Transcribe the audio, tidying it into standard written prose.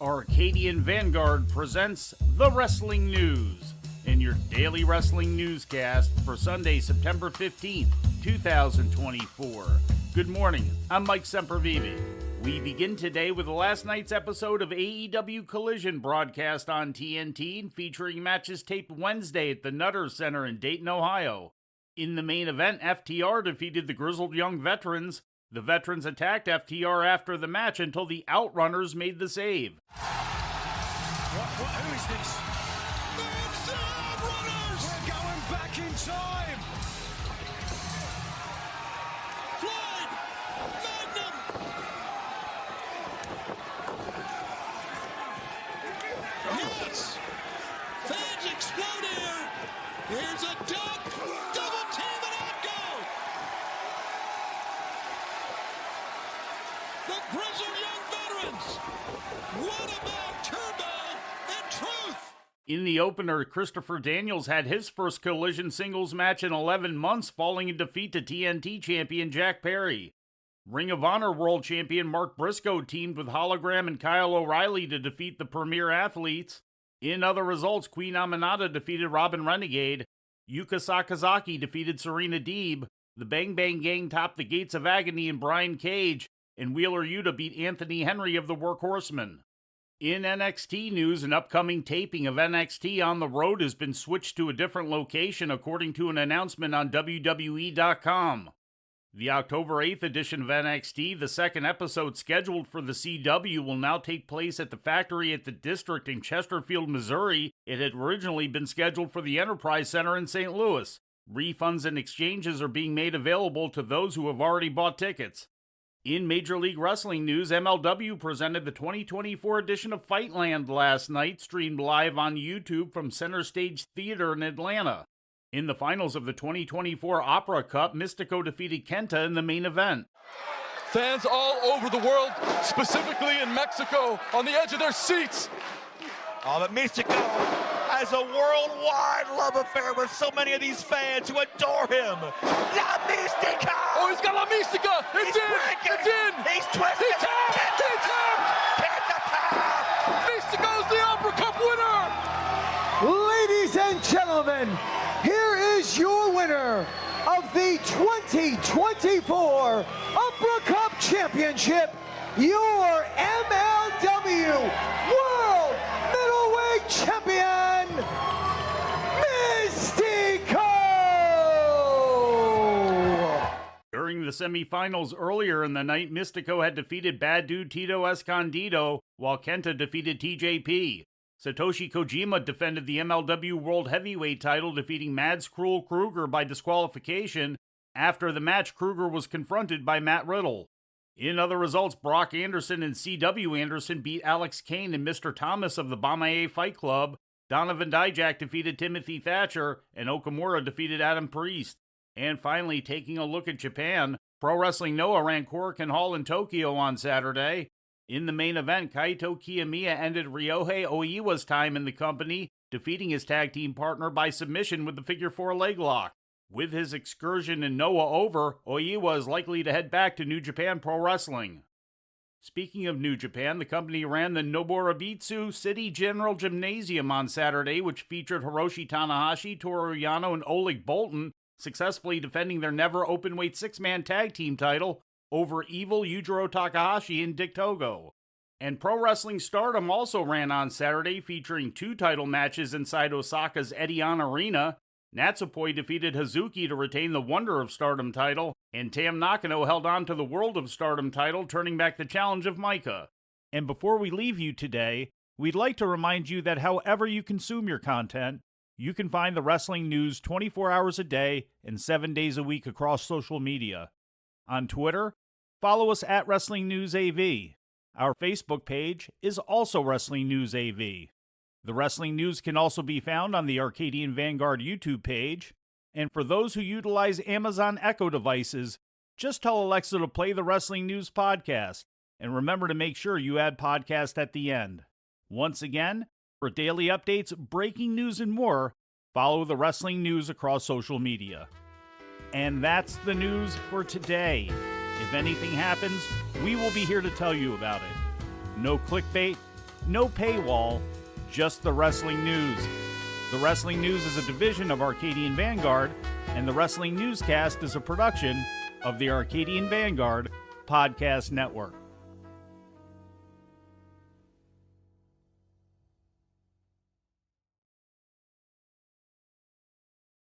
Arcadian Vanguard presents The Wrestling News in your daily wrestling newscast for Sunday, September 15th, 2024. Good morning, I'm Mike Sempervive. We begin today with last night's episode of AEW Collision broadcast on TNT, featuring matches taped Wednesday at the Nutter Center in Dayton, Ohio. In the main event, FTR defeated the Grizzled Young Veterans. The Veterans attacked FTR after the match until the Outrunners made the save. Who is this? It's the Outrunners! We're going back in time! Floyd! Magnum! Yes! Fans explode here! Here's a dunk! Double team and out go! The Grizzled Young Veterans! What about Turbo and Truth? In the opener, Christopher Daniels had his first Collision singles match in 11 months, falling in defeat to TNT champion Jack Perry. Ring of Honor World Champion Mark Briscoe teamed with Hologram and Kyle O'Reilly to defeat the Premier Athletes. In other results, Queen Aminata defeated Robin Renegade. Yuka Sakazaki defeated Serena Deeb. The Bang Bang Gang topped the Gates of Agony and Brian Cage. And Wheeler Yuta beat Anthony Henry of the Workhorsemen. In NXT news, an upcoming taping of NXT on the Road has been switched to a different location according to an announcement on WWE.com. The October 8th edition of NXT, the second episode scheduled for the CW, will now take place at the Factory at the District in Chesterfield, Missouri. It had originally been scheduled for the Enterprise Center in St. Louis. Refunds and exchanges are being made available to those who have already bought tickets. In Major League Wrestling news, MLW presented the 2024 edition of Fightland last night, streamed live on YouTube from Center Stage Theater in Atlanta. In the finals of the 2024 Opera Cup, Mystico defeated Kenta in the main event. Fans all over the world, specifically in Mexico, on the edge of their seats. Oh, but Mystico has a worldwide love affair with so many of these fans who adore him. La Mystica! Oh, he's got La Mystica! It's breaking. It's in! He's twisting! He tapped! He tapped! Mystico's the Opera Cup winner! Ladies and gentlemen, here is your winner of the 2024 Opera Cup Championship, your MLW World Middleweight Champion, Mystico! During the semifinals earlier in the night, Mystico had defeated Bad Dude Tito Escondido, while Kenta defeated TJP. Satoshi Kojima defended the MLW World Heavyweight title, defeating Mads Krul Kruger by disqualification. After the match, Kruger was confronted by Matt Riddle. In other results, Brock Anderson and C.W. Anderson beat Alex Kane and Mr. Thomas of the Bamaye Fight Club. Donovan Dijak defeated Timothy Thatcher, and Okamura defeated Adam Priest. And finally, taking a look at Japan, Pro Wrestling Noah ran Korakuen Hall in Tokyo on Saturday. In the main event, Kaito Kiyomiya ended Ryohei Oiwa's time in the company, defeating his tag team partner by submission with the figure 4 leg lock. With his excursion in Noah over, Oiwa is likely to head back to New Japan Pro Wrestling. Speaking of New Japan, the company ran the Noborabitsu City General Gymnasium on Saturday, which featured Hiroshi Tanahashi, Toru Yano, and Oleg Boltin, successfully defending their never openweight 6-man tag team title over Evil, Yujiro Takahashi, and Dick Togo. And Pro Wrestling Stardom also ran on Saturday, featuring 2 title matches inside Osaka's Edion Arena. Natsupoi defeated Hazuki to retain the Wonder of Stardom title, and Tam Nakano held on to the World of Stardom title, turning back the challenge of Micah. And before we leave you today, we'd like to remind you that however you consume your content, you can find the wrestling news 24 hours a day and 7 days a week across social media. On Twitter, follow us at Wrestling News AV. Our Facebook page is also Wrestling News AV. The Wrestling News can also be found on the Arcadian Vanguard YouTube page. And for those who utilize Amazon Echo devices, just tell Alexa to play the Wrestling News podcast. And remember to make sure you add podcast at the end. Once again, for daily updates, breaking news, and more, follow the Wrestling News across social media. And that's the news for today. If anything happens, we will be here to tell you about it. No clickbait, No paywall, just the wrestling news. The Wrestling News is a division of Arcadian Vanguard, and the Wrestling Newscast is a production of the Arcadian Vanguard Podcast Network.